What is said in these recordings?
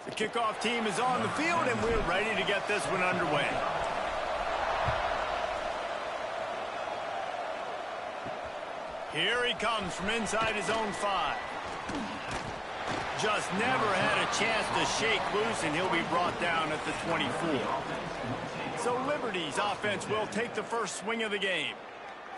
The kickoff team is on the field, and we're ready to get this one underway. Here he comes from inside his own 5. Just never had a chance to shake loose, and he'll be brought down at the 24. So Liberty's offense will take the first swing of the game.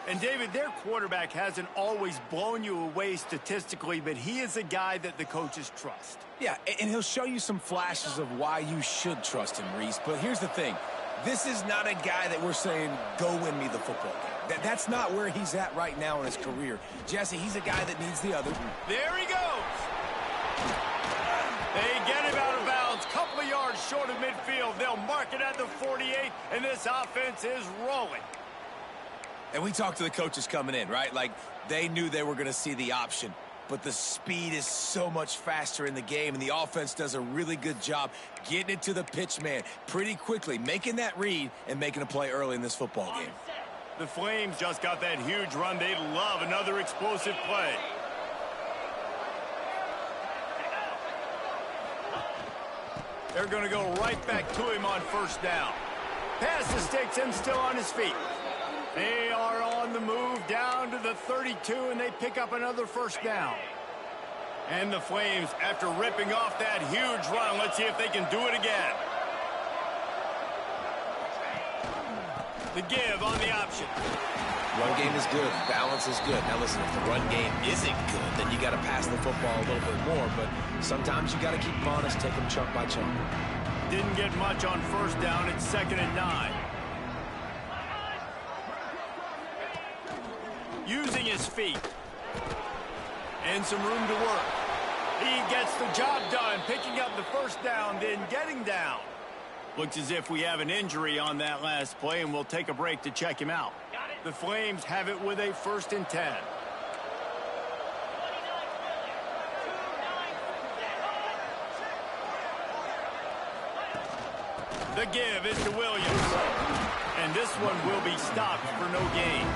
And David, their quarterback hasn't always blown you away statistically, but he is a guy that the coaches trust. Yeah, and he'll show you some flashes of why you should trust him, Reese. But here's the thing. This is not a guy that we're saying, go win me the football game. That's not where he's at right now in his career. Jesse, he's a guy that needs the other. There he goes. They get him out of bounds, couple of yards short of midfield. They'll mark it at the 48, and this offense is rolling. And we talked to the coaches coming in, right? Like, they knew they were going to see the option. But the speed is so much faster in the game, and the offense does a really good job getting it to the pitch man pretty quickly, making that read and making a play early in this football game. The Flames just got that huge run. They'd love another explosive play. They're going to go right back to him on first down. Pass the sticks and still on his feet. They are on the move down to the 32, and they pick up another first down. And the Flames, after ripping off that huge run, let's see if they can do it again. The give on the option. Run game is good. Balance is good. Now listen, if the run game isn't good, then you got to pass the football a little bit more. But sometimes you got to keep them honest, take them chunk by chunk. Didn't get much on first down. It's 2nd and 9. Using his feet. And some room to work. He gets the job done, picking up the first down, then getting down. Looks as if we have an injury on that last play, and we'll take a break to check him out. The Flames have it with a 1st and 10. The give is to Williams. And this one will be stopped for no gain.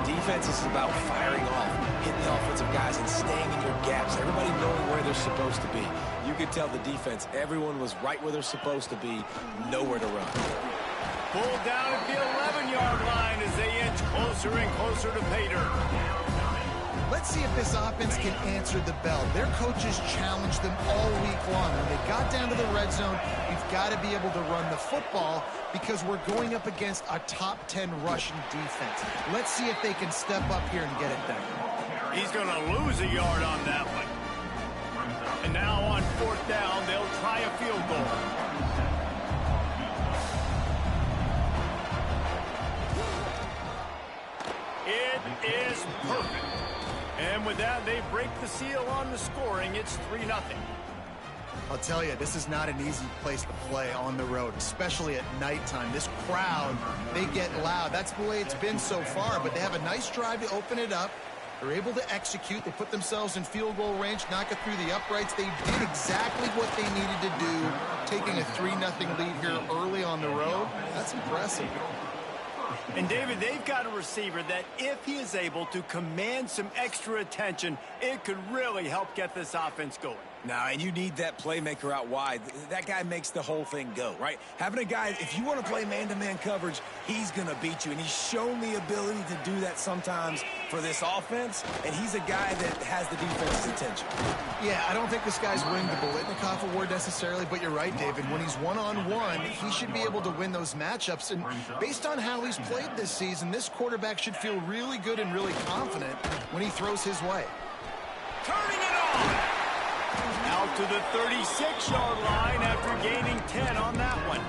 Defense is about firing off, hitting the offensive guys and staying in your gaps, everybody knowing where they're supposed to be. You could tell the defense, everyone was right where they're supposed to be, nowhere to run. Pulled down at the 11-yard line as they inch closer and closer to pay dirt. Let's see if this offense can answer the bell. Their coaches challenged them all week long. When they got down to the red zone, we've got to be able to run the football because we're going up against a top 10 rushing defense. Let's see if they can step up here and get it done. He's going to lose a yard on that one. And now on 4th down, they'll try a field goal. It is perfect. And with that, they break the seal on the scoring. It's 3-0. I'll tell you, this is not an easy place to play on the road, especially at nighttime. This crowd, they get loud. That's the way it's been so far, but they have a nice drive to open it up. They're able to execute. They put themselves in field goal range, knock it through the uprights. They did exactly what they needed to do, taking a 3-0 lead here early on the road. That's impressive. And, David, they've got a receiver that if he is able to command some extra attention, it could really help get this offense going. Now, and you need that playmaker out wide. That guy makes the whole thing go, right? Having a guy, if you want to play man-to-man coverage, he's going to beat you. And he's shown the ability to do that sometimes for this offense. And he's a guy that has the defense's attention. Yeah, I don't think this guy's willing to Bolitnikoff award necessarily, but you're right, David. When he's one-on-one, he should be able to win those matchups. And based on how he's played this season, this quarterback should feel really good and really confident when he throws his way. Turning it on! Out to the 36-yard line after gaining 10 on that one.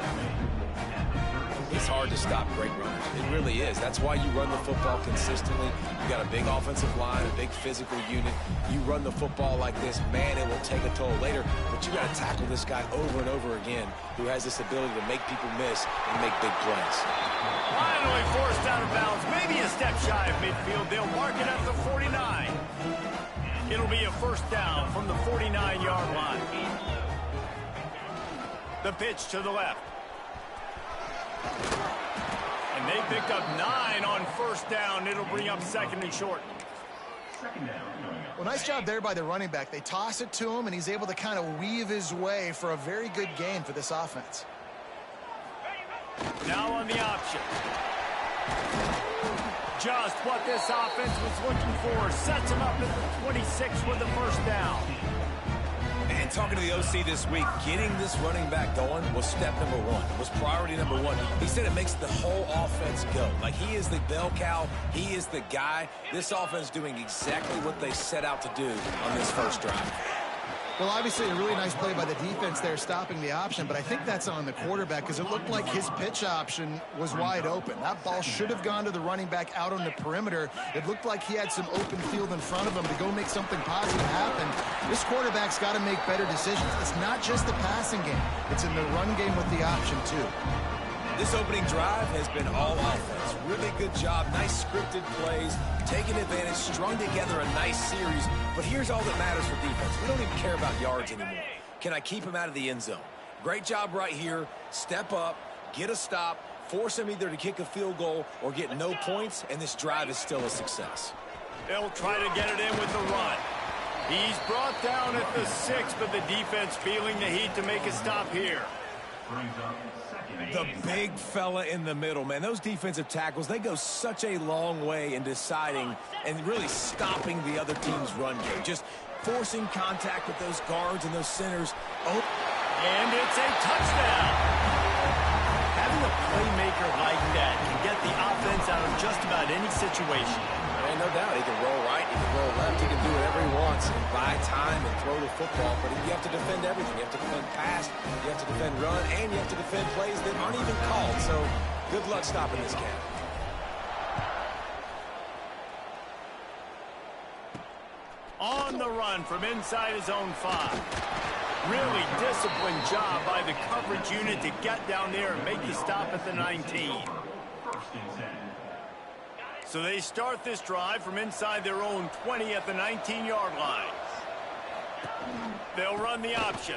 It's hard to stop great runners. It really is. That's why you run the football consistently. You got a big offensive line, a big physical unit. You run the football like this, man, it will take a toll later. But you got to tackle this guy over and over again who has this ability to make people miss and make big plays. Finally forced out of bounds. Maybe a step shy of midfield. They'll mark it at the 49. It'll be a first down from the 49-yard line. The pitch to the left. And they picked up 9 on first down. It'll bring up 2nd and short. Well, nice job there by the running back. They toss it to him, and he's able to kind of weave his way for a very good gain for this offense. Now on the option. Just what this offense was looking for. Sets him up at the 26 with the first down. And talking to the OC this week, getting this running back going was step number one, was priority number one. He said it makes the whole offense go. Like, he is the bell cow. He is the guy. This offense doing exactly what they set out to do on this first drive. Well, obviously a really nice play by the defense there stopping the option, but I think that's on the quarterback because it looked like his pitch option was wide open. That ball should have gone to the running back out on the perimeter. It looked like he had some open field in front of him to go make something positive happen. This quarterback's got to make better decisions. It's not just the passing game. It's in the run game with the option, too. This opening drive has been all offense. Really good job. Nice scripted plays. Taking advantage, strung together a nice series. But here's all that matters for defense. We don't even care about yards anymore. Can I keep him out of the end zone? Great job right here. Step up, get a stop, force him either to kick a field goal or get no points, and this drive is still a success. They'll try to get it in with the run. He's brought down at the 6, but the defense feeling the heat to make a stop here. The big fella in the middle, man. Those defensive tackles, they go such a long way in deciding and really stopping the other team's run game. Just forcing contact with those guards and those centers. Oh, and it's a touchdown. Having a playmaker like that can get the offense out of just about any situation. And no doubt, he can roll right, he can roll left, he can do whatever he wants and buy time and throw the football. But you have to defend everything. You have to defend pass, you have to defend run, and you have to defend plays that aren't even called. So good luck stopping this cat. On the run from inside his own 5. Really disciplined job by the coverage unit to get down there and make the stop at the 19. So they start this drive from inside their own 20 at the 19-yard line. They'll run the option.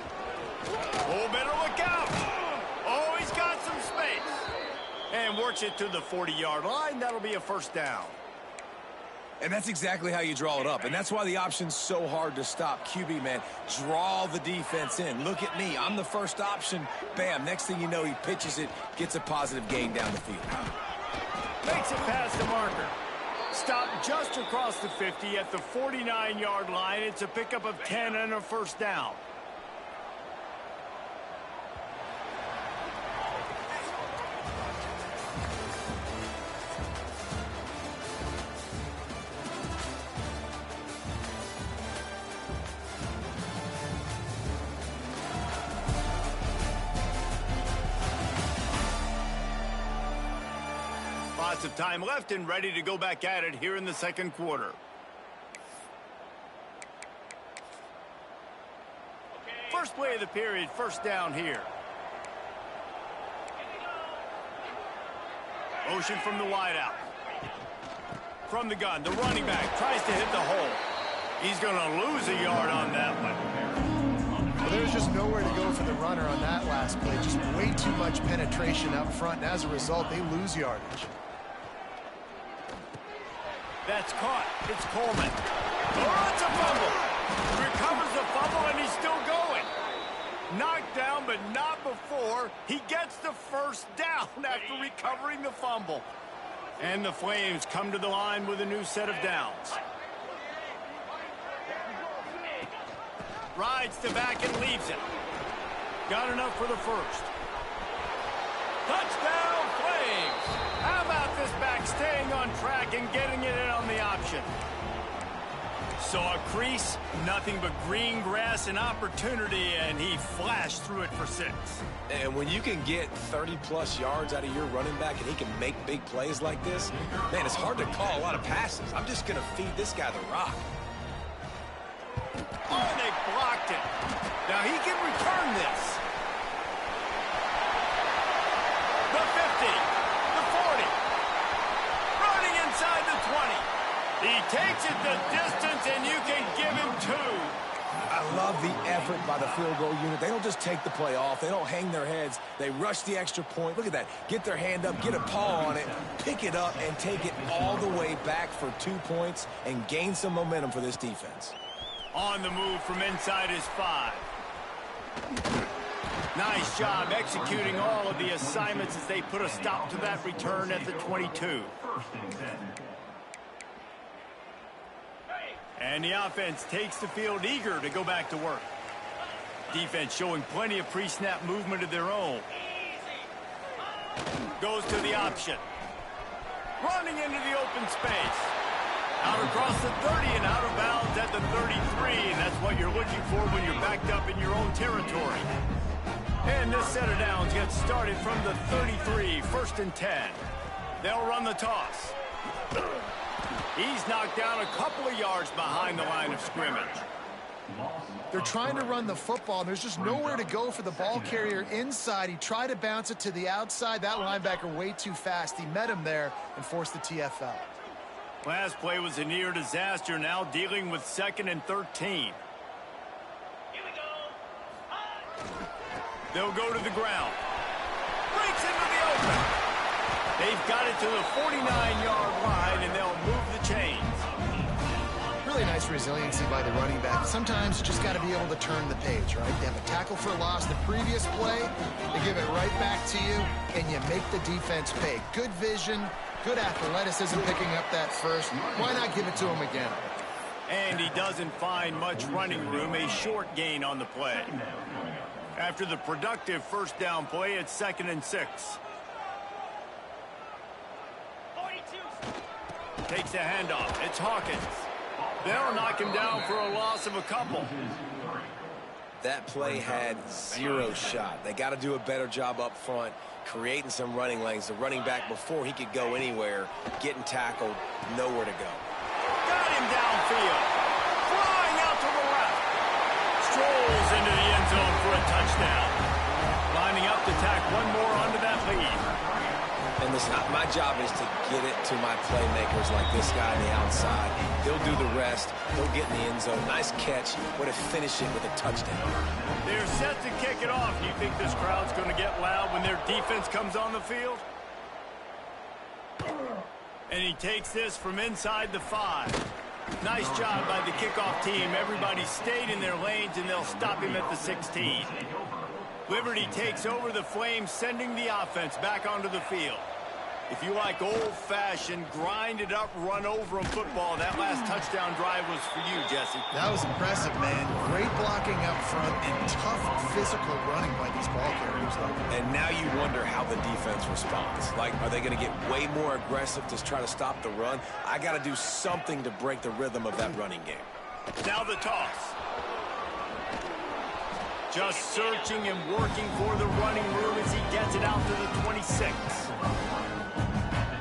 Oh, better look out. Oh, he's got some space. And works it to the 40-yard line. That'll be a first down. And that's exactly how you draw it up. And that's why the option's so hard to stop. QB, man, draw the defense in. Look at me. I'm the first option. Bam. Next thing you know, he pitches it, gets a positive gain down the field. Makes it past the marker. Stopped just across the 50 at the 49-yard line. It's a pickup of 10 and a first down. Lots of time left and ready to go back at it here in the second quarter. First play of the period, first down here. Motion from the wideout. From the gun, the running back tries to hit the hole. He's going to lose a yard on that one. Well, there's just nowhere to go for the runner on that last play. Just way too much penetration up front, and as a result, they lose yardage. That's caught. It's Coleman. Oh, it's a fumble. Recovers the fumble, and he's still going. Knocked down, but not before. He gets the first down after recovering the fumble. And the Flames come to the line with a new set of downs. Rides to back and leaves it. Got enough for the first. Touchdown, Flames! How about this back staying on track and getting it in on the option? Saw a crease, nothing but green grass and opportunity, and he flashed through it for 6. And when you can get 30-plus yards out of your running back and he can make big plays like this, man, it's hard to call a lot of passes. I'm just going to feed this guy the rock. Oh, they blocked it. Now he can return this. The 50, the 40, running inside the 20. He takes it the distance, and you can give him 2. I love the effort by the field goal unit. They don't just take the play off. They don't hang their heads. They rush the extra point. Look at that. Get their hand up, get a paw on it, pick it up, and take it all the way back for 2 points and gain some momentum for this defense. On the move from inside his 5. Nice job executing all of the assignments as they put a stop to that return at the 22. And the offense takes the field eager to go back to work. Defense showing plenty of pre-snap movement of their own. Goes to the option. Running into the open space. Out across the 30 and out of bounds at the 33. And that's what you're looking for when you're backed up in your own territory. And this set of downs gets started from the 33, 1st and 10. They'll run the toss. He's knocked down a couple of yards behind the line of scrimmage. They're trying to run the football, and there's just nowhere to go for the ball carrier inside. He tried to bounce it to the outside. That linebacker way too fast. He met him there and forced the TFL. Last play was a near disaster, now dealing with 2nd and 13. They'll go to the ground. Breaks into the open. They've got it to the 49-yard line, and they'll move the chains. Really nice resiliency by the running back. Sometimes you just got to be able to turn the page, right? They have a tackle for loss the previous play. They give it right back to you, and you make the defense pay. Good vision, good athleticism picking up that first. Why not give it to him again? And he doesn't find much running room, a short gain on the play. After the productive first down play, it's 2nd and 6. Takes a handoff. It's Hawkins. They'll knock him down for a loss of a couple. That play had 0 shot. They got to do a better job up front, creating some running lanes. The running back, before he could go anywhere, getting tackled, nowhere to go. Got him downfield. Flying out to the left. Strolls into the end zone for a touchdown. Lining up to tack one more onto that lead. And listen, my job is to get it to my playmakers like this guy on the outside. They'll do the rest. They'll get in the end zone. Nice catch. Way to finish it with a touchdown. They're set to kick it off. Do you think this crowd's going to get loud when their defense comes on the field? And he takes this from inside the 5. Nice job by the kickoff team. Everybody stayed in their lanes, and they'll stop him at the 16. Liberty takes over the Flames, sending the offense back onto the field. If you like old-fashioned, grind-it-up, run-over-'em football, that last touchdown drive was for you, Jesse. That was impressive, man. Great blocking up front and tough physical running by these ball carriers. And now you wonder how the defense responds. Like, are they going to get way more aggressive to try to stop the run? I got to do something to break the rhythm of that running game. Now the toss. Just searching and working for the running room as he gets it out to the 26.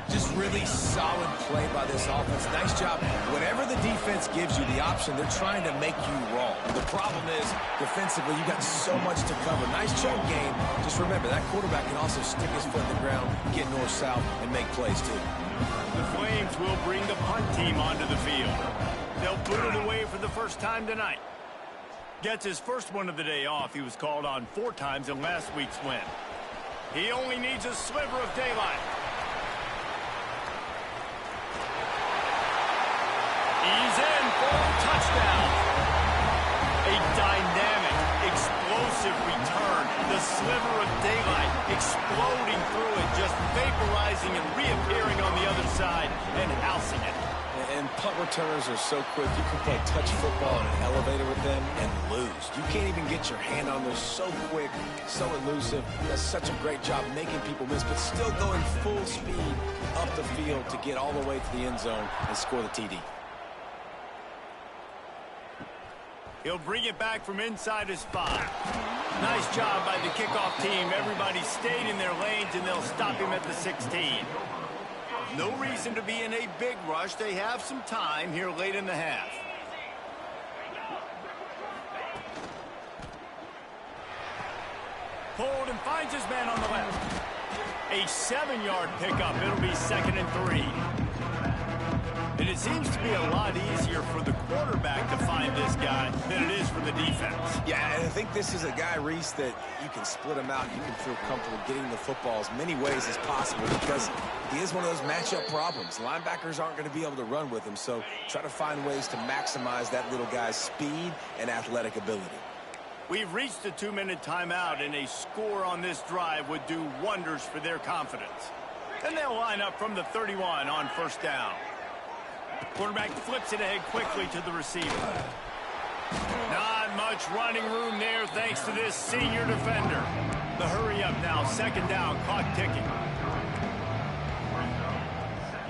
Just really solid play by this offense. Nice job. Whatever the defense gives you the option, they're trying to make you wrong. The problem is, defensively, you got so much to cover. Nice chunk game. Just remember, that quarterback can also stick his foot in the ground, get north-south, and make plays, too. The Flames will bring the punt team onto the field. They'll put it away for the first time tonight. Gets his first one of the day off. He was called on 4 times in last week's win. He only needs a sliver of daylight. He's in for a touchdown. A dynamic, explosive return. The sliver of daylight exploding through it, just vaporizing and reappearing on the other side and housing it. And punt returners are so quick. You can play touch football in an elevator with them and lose. You can't even get your hand on them. So quick, so elusive. Does such a great job making people miss, but still going full speed up the field to get all the way to the end zone and score the TD. He'll bring it back from inside his 5. Nice job by the kickoff team. Everybody stayed in their lanes, and they'll stop him at the 16. No reason to be in a big rush. They have some time here late in the half. Pulled and finds his man on the left. A 7-yard pickup. It'll be 2nd and 3. And And it seems to be a lot easier for the quarterback to find this guy than it is for the defense. Yeah, and I think this is a guy, Reese, that you can split him out. You can feel comfortable getting the football as many ways as possible because he is one of those matchup problems. Linebackers aren't going to be able to run with him, so try to find ways to maximize that little guy's speed and athletic ability. We've reached a 2-minute timeout, and a score on this drive would do wonders for their confidence. And they'll line up from the 31 on first down. Quarterback flips it ahead quickly to the receiver. Not much running room there thanks to this senior defender. The hurry up now, second down, clock ticking.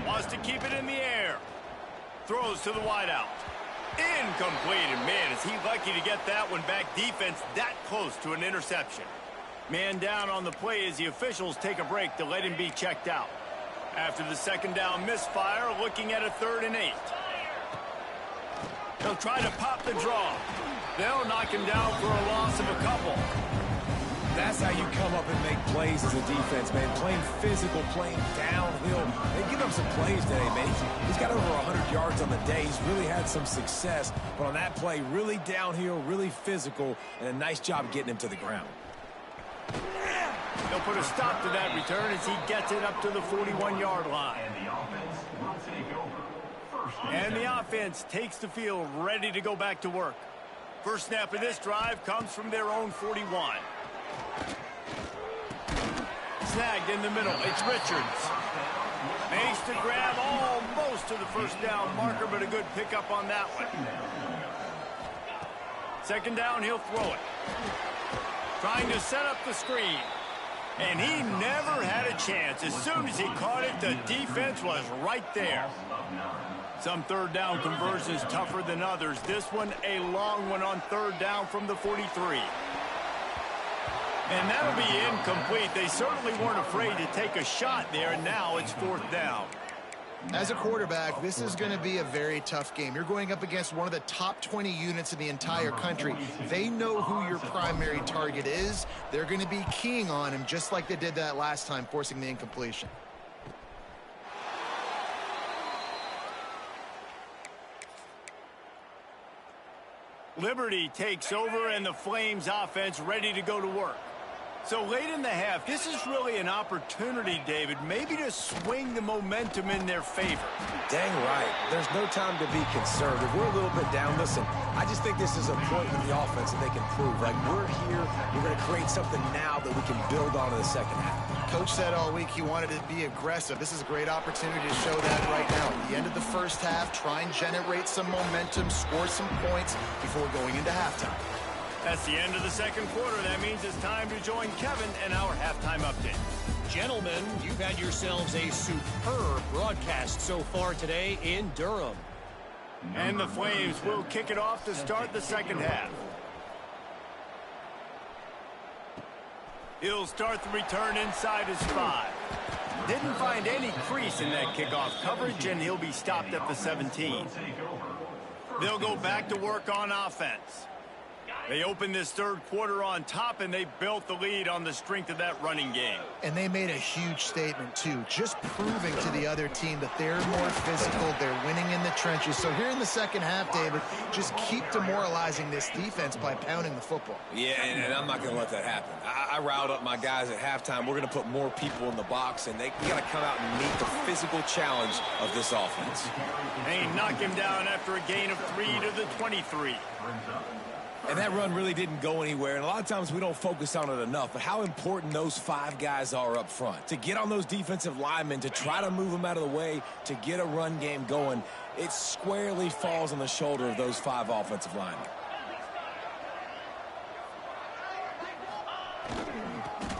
Wants to keep it in the air. Throws to the wideout. Incomplete, and man, is he lucky to get that one back. Defense that close to an interception. Man down on the play as the officials take a break to let him be checked out. After the second down misfire, looking at a 3rd and 8. They'll try to pop the draw. They'll knock him down for a loss of a couple. That's how you come up and make plays as a defense, man. Playing physical, playing downhill. They give him some plays today, man. He's got over 100 yards on the day. He's really had some success. But on that play, really downhill, really physical, and a nice job getting him to the ground. They'll put a stop to that return as he gets it up to the 41-yard line. And the offense takes the field, ready to go back to work. First snap of this drive comes from their own 41. Snagged in the middle. It's Richards. Makes the grab almost to the first down marker, but a good pickup on that one. Second down, he'll throw it. Trying to set up the screen. And he never had a chance. As soon as he caught it, the defense was right there. Some third down conversions tougher than others. This one, a long one on third down from the 43. And that'll be incomplete. They certainly weren't afraid to take a shot there, and now it's 4th down. As a quarterback, this is going to be a very tough game. You're going up against one of the top 20 units in the entire country. They know who your primary target is. They're going to be keying on him just like they did that last time, forcing the incompletion. Liberty takes over, and the Flames offense ready to go to work. So late in the half, this is really an opportunity, David, maybe to swing the momentum in their favor. Dang right. There's no time to be conservative. We're a little bit down. Listen, I just think this is a point in the offense that they can prove. Like, we're here, we're going to create something now that we can build on in the second half. Coach said all week he wanted to be aggressive. This is a great opportunity to show that right now. At the end of the first half, try and generate some momentum, score some points before going into halftime. That's the end of the second quarter. That means it's time to join Kevin and our halftime update. Gentlemen, you've had yourselves a superb broadcast so far today in Durham. And the Flames will kick it off to start the second half. He'll start the return inside his 5. Didn't find any crease in that kickoff coverage, and he'll be stopped at the 17. They'll go back to work on offense. They opened this third quarter on top, and they built the lead on the strength of that running game. And they made a huge statement, too, just proving to the other team that they're more physical, they're winning in the trenches. So here in the second half, David, just keep demoralizing this defense by pounding the football. Yeah, and I'm not going to let that happen. I riled up my guys at halftime. We're going to put more people in the box, and they got to come out and meet the physical challenge of this offense. They knock him down after a gain of 3 to the 23. And that run really didn't go anywhere, and a lot of times we don't focus on it enough, but how important those 5 guys are up front. To get on those defensive linemen, to try to move them out of the way, to get a run game going, it squarely falls on the shoulder of those 5 offensive linemen.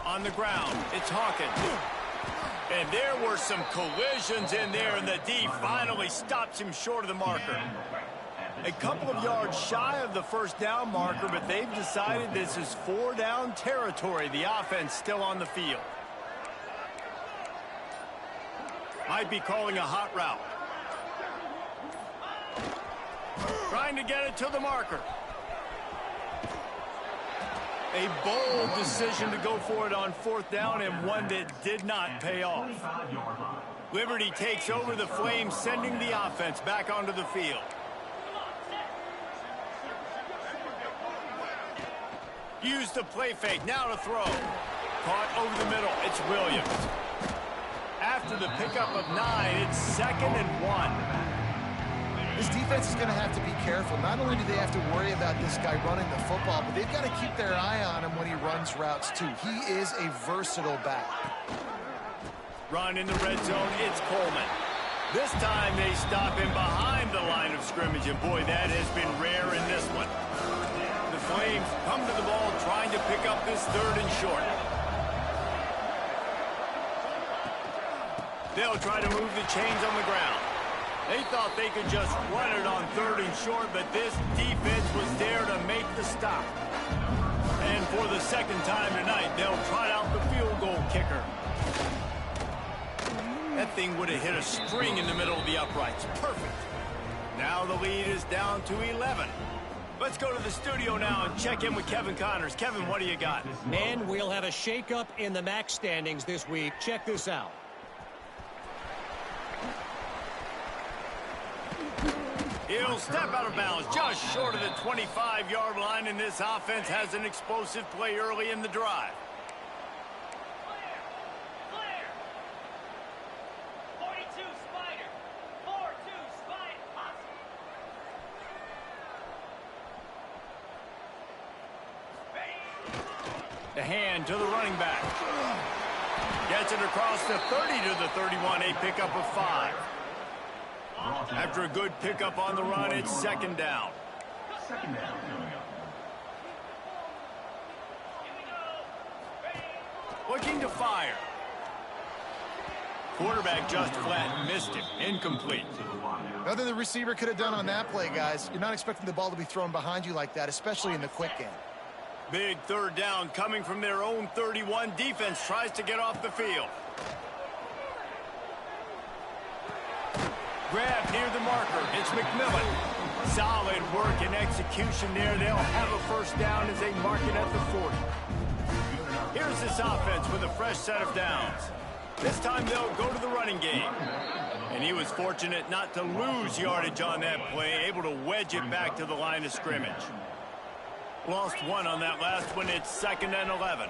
On the ground, it's Hawkins. And there were some collisions in there, and the D finally stops him short of the marker. A couple of yards shy of the first down marker, but they've decided this is 4 down territory. The offense still on the field. Might be calling a hot route. Trying to get it to the marker. A bold decision to go for it on 4th down, and one that did not pay off. Liberty takes over the Flames, sending the offense back onto the field. Use the play fake, now to throw. Caught over the middle, it's Williams. After the pickup of 9, it's 2nd and 1. This defense is going to have to be careful. Not only do they have to worry about this guy running the football, but they've got to keep their eye on him when he runs routes too. He is a versatile back. Run in the red zone, it's Coleman. This time they stop him behind the line of scrimmage, and boy, that has been rare in this one. The Flames come to the ball trying to pick up this 3rd and short. They'll try to move the chains on the ground. They thought they could just run it on 3rd and short, but this defense was there to make the stop. And for the 2nd time tonight, they'll trot out the field goal kicker. That thing would have hit a string in the middle of the uprights. Perfect. Now the lead is down to 11. Let's go to the studio now and check in with Kevin Connors. Kevin, what do you got? And we'll have a shakeup in the MAC standings this week. Check this out. He'll step out of bounds just short of the 25-yard line, and this offense has an explosive play early in the drive. The hand to the running back. Gets it across the 30 to the 31, a pickup of 5. After a good pickup on the run, it's 2nd down. Looking to fire. Quarterback just flat missed him. Incomplete. Nothing the receiver could have done on that play, guys. You're not expecting the ball to be thrown behind you like that, especially in the quick game. Big 3rd down coming from their own 31. Defense tries to get off the field. Grab near the marker. It's McMillan. Solid work and execution there. They'll have a 1st down as they mark it at the 40. Here's this offense with a fresh set of downs. This time they'll go to the running game. And he was fortunate not to lose yardage on that play, able to wedge it back to the line of scrimmage. Lost 1 on that last one. It's 2nd and 11.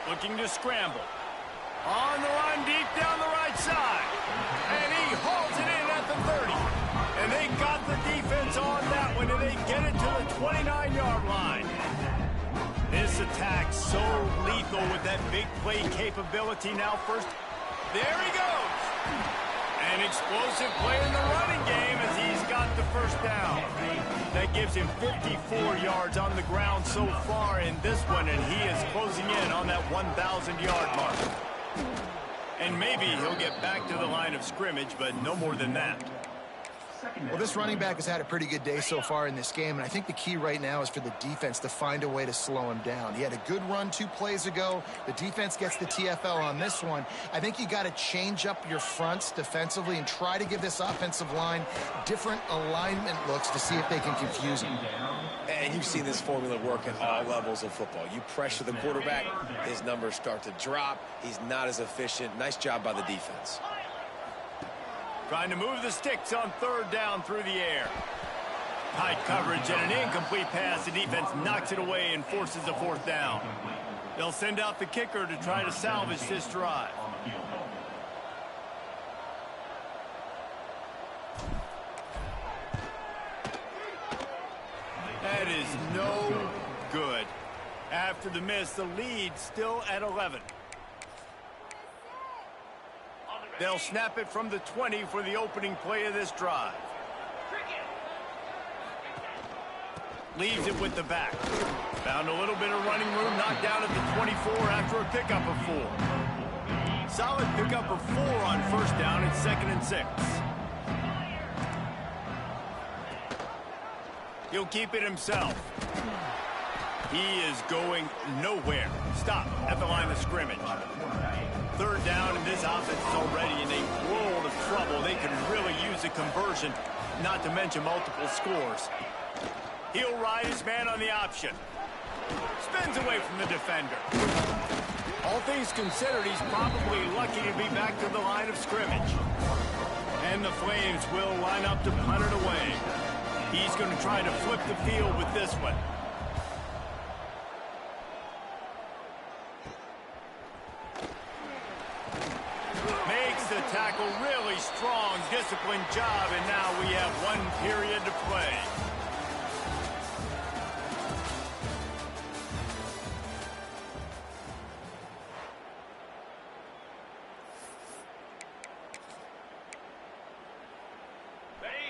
Looking to scramble. On the run, deep down the right side. And he hauls it in at the 30. And they got the defense on that one, and they get it to the 29-yard line. This attack so lethal with that big play capability. Now first, there he goes. An explosive play in the running game as he's got the 1st down. That gives him 54 yards on the ground so far in this one, and he is closing in on that 1,000-yard mark. And maybe he'll get back to the line of scrimmage, but no more than that. Well, this running back has had a pretty good day so far in this game, and I think the key right now is for the defense to find a way to slow him down. He had a good run 2 plays ago. The defense gets the TFL on this one. I think you got to change up your fronts defensively and try to give this offensive line different alignment looks to see if they can confuse him. And you've seen this formula work at all levels of football. You pressure the quarterback, his numbers start to drop. He's not as efficient. Nice job by the defense. Trying to move the sticks on 3rd down through the air. Tight coverage and an incomplete pass. The defense knocks it away and forces a 4th down. They'll send out the kicker to try to salvage this drive. That is no good. After the miss, the lead still at 11. They'll snap it from the 20 for the opening play of this drive. Leaves it with the back. Found a little bit of running room, knocked down at the 24 after a pickup of 4. Solid pickup of 4 on 1st down. It's 2nd and 6. He'll keep it himself. He is going nowhere. Stop at the line of scrimmage. 3rd down, and this offense is already in a world of trouble. They can really use a conversion, not to mention multiple scores. He'll ride his man on the option. Spins away from the defender. All things considered, he's probably lucky to be back to the line of scrimmage. And the Flames will line up to punt it away. He's going to try to flip the field with this one. Makes the tackle, really strong, disciplined job, and now we have 1 period to play.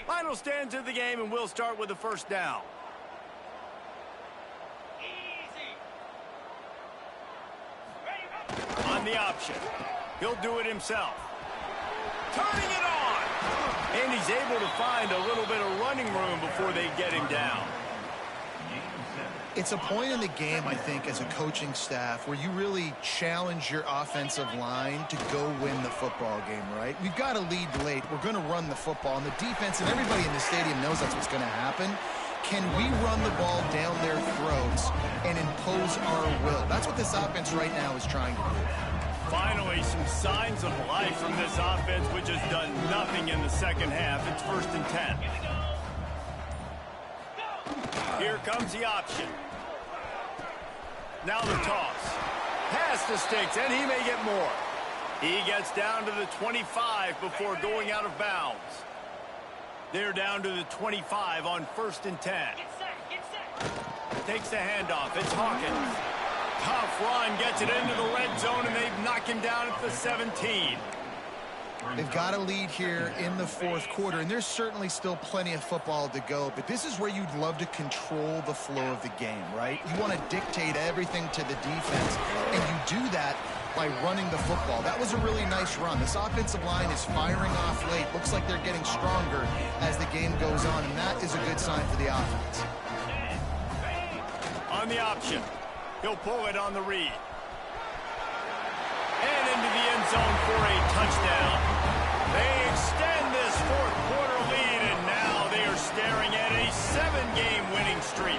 Final stands of the game, and we'll start with the first down. On the option. He'll do it himself. Turning it on! And he's able to find a little bit of running room before they get him down. It's a point in the game, I think, as a coaching staff, where you really challenge your offensive line to go win the football game, right? We've got to lead late. We're going to run the football. And the defense and everybody in the stadium knows that's what's going to happen. Can we run the ball down their throats and impose our will? That's what this offense right now is trying to do. Finally, some signs of life from this offense, which has done nothing in the second half. It's 1st and 10. Here comes the option. Now the toss. Pass the sticks, and he may get more. He gets down to the 25 before going out of bounds. They're down to the 25 on 1st and 10. Takes the handoff. It's Hawkins. Tough run, gets it into the red zone, and they've knocked him down at the 17. They've got a lead here in the 4th quarter, and there's certainly still plenty of football to go, but this is where you'd love to control the flow of the game, right? You want to dictate everything to the defense, and you do that by running the football. That was a really nice run. This offensive line is firing off late. Looks like they're getting stronger as the game goes on, and that is a good sign for the offense. On the option. He'll pull it on the read. And into the end zone for a touchdown. They extend this 4th quarter lead, and now they are staring at a 7-game winning streak.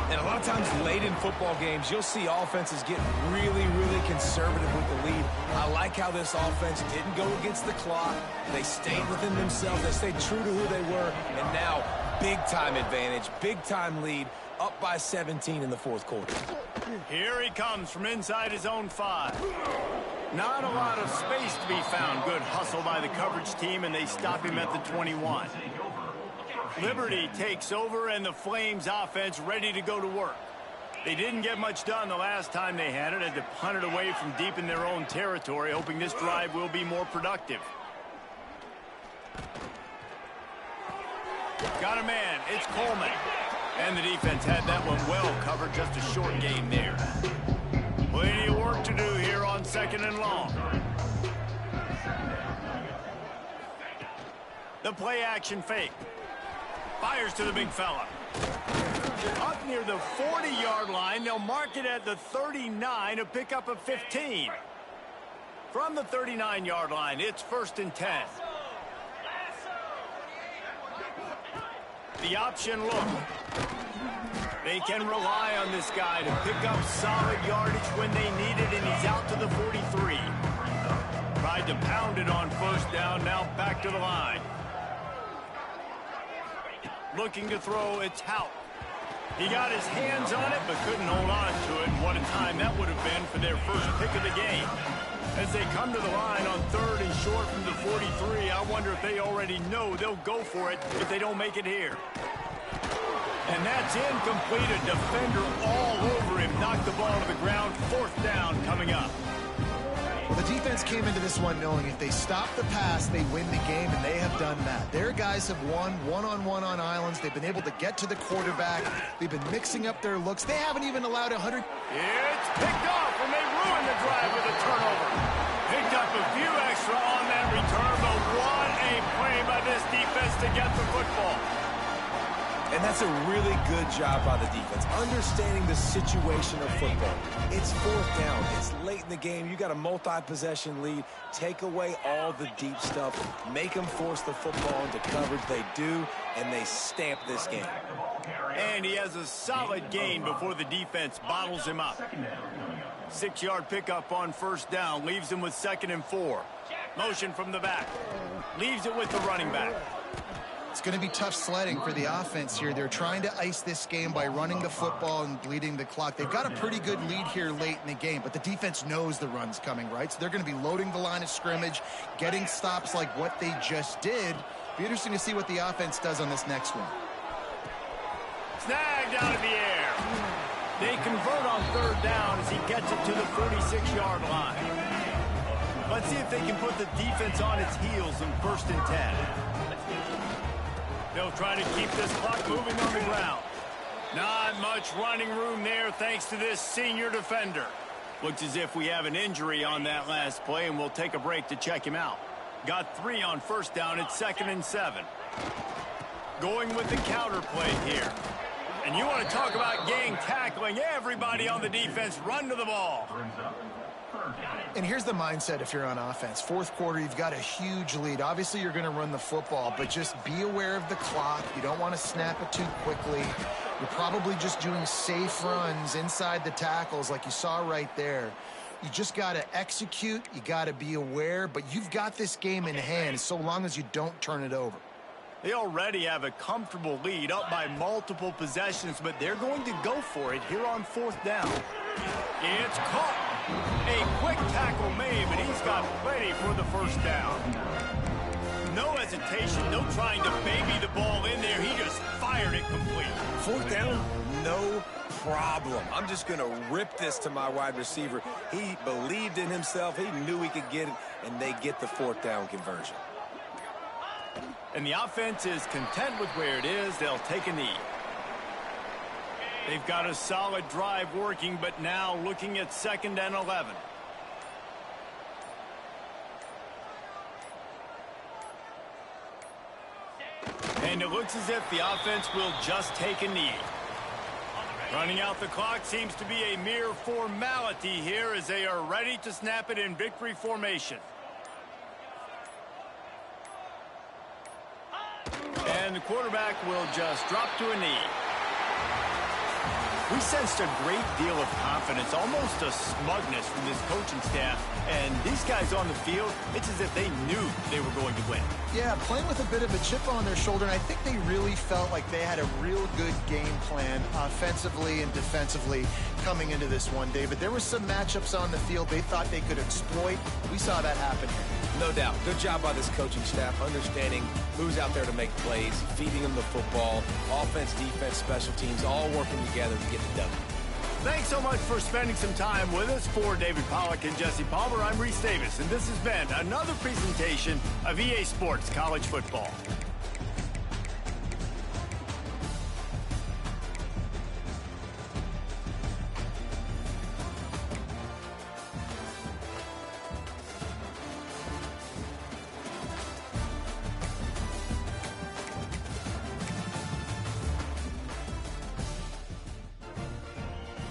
And a lot of times late in football games, you'll see offenses get really, really conservative with the lead. I like how this offense didn't go against the clock. They stayed within themselves. They stayed true to who they were. And now, big-time advantage, big-time lead, up by 17 in the 4th quarter. Here he comes from inside his own 5. Not a lot of space to be found. Good hustle by the coverage team, and they stop him at the 21. Liberty takes over, and the Flames offense ready to go to work. They didn't get much done the last time they had it. Had to punt it away from deep in their own territory, hoping this drive will be more productive. Got a man. It's Coleman. And the defense had that one well covered. Just a short game there. Plenty of work to do here on 2nd and long. The play action fake. Fires to the big fella. Up near the 40-yard line. They'll mark it at the 39 to pick up a 15. From the 39-yard line, it's 1st and 10. The option look. They can rely on this guy to pick up solid yardage when they need it, and he's out to the 43. Tried to pound it on 1st down, now back to the line. Looking to throw, it's Hout. He got his hands on it, but couldn't hold on to it. What a time that would have been for their first pick of the game. As they come to the line on 3rd and short from the 43, I wonder if they already know they'll go for it if they don't make it here. And that's incomplete. A defender all over him. Knocked the ball to the ground. 4th down coming up. Well, the defense came into this one knowing if they stop the pass, they win the game, and they have done that. Their guys have won one-on-one on islands. They've been able to get to the quarterback. They've been mixing up their looks. They haven't even allowed 100. It's picked off, and they ruin the drive with a turnover. Picked up a few extra on that return, but what a play by this defense to get the football. And that's a really good job by the defense, understanding the situation of football. It's 4th down. It's late in the game. You got a multi-possession lead. Take away all the deep stuff. Make them force the football into coverage. They do, and they stamp this game. And he has a solid gain before the defense bottles him up. 6-yard pickup on first down leaves him with 2nd and 4. Motion from the back. Leaves it with the running back. It's going to be tough sledding for the offense here. They're trying to ice this game by running the football and bleeding the clock. They've got a pretty good lead here late in the game, but the defense knows the run's coming, right? So they're going to be loading the line of scrimmage, getting stops like what they just did. Be interesting to see what the offense does on this next one. Snagged out of the air. They convert on 3rd down as he gets it to the 46-yard line. Let's see if they can put the defense on its heels in 1st and 10. They'll try to keep this clock moving on the ground. Not much running room there thanks to this senior defender. Looks as if we have an injury on that last play, and we'll take a break to check him out. Got 3 on 1st down at 2nd and 7. Going with the counter play here. And you want to talk about gang tackling. Everybody on the defense run to the ball. And here's the mindset if you're on offense. 4th quarter, you've got a huge lead. Obviously, you're going to run the football, but just be aware of the clock. You don't want to snap it too quickly. You're probably just doing safe runs inside the tackles like you saw right there. You just got to execute. You got to be aware, but you've got this game in hand so long as you don't turn it over. They already have a comfortable lead up by multiple possessions, but they're going to go for it here on 4th down. It's caught. A quick tackle made, but he's got plenty for the 1st down. No hesitation, no trying to baby the ball in there. He just fired it complete. 4th down, no problem. I'm just going to rip this to my wide receiver. He believed in himself. He knew he could get it, and they get the 4th down conversion. And the offense is content with where it is. They'll take a knee. They've got a solid drive working, but now looking at 2nd and 11. And it looks as if the offense will just take a knee. Running out the clock seems to be a mere formality here as they are ready to snap it in victory formation. And the quarterback will just drop to a knee. We sensed a great deal of confidence, almost a smugness from this coaching staff. And these guys on the field, it's as if they knew they were going to win. Yeah, playing with a bit of a chip on their shoulder, and I think they really felt like they had a real good game plan offensively and defensively coming into this one, David. There were some matchups on the field they thought they could exploit. We saw that happen here. No doubt. Good job by this coaching staff, understanding who's out there to make plays, feeding them the football, offense, defense, special teams, all working together to get the W. Thanks so much for spending some time with us. For David Pollack and Jesse Palmer, I'm Reese Davis, and this has been another presentation of EA Sports College Football.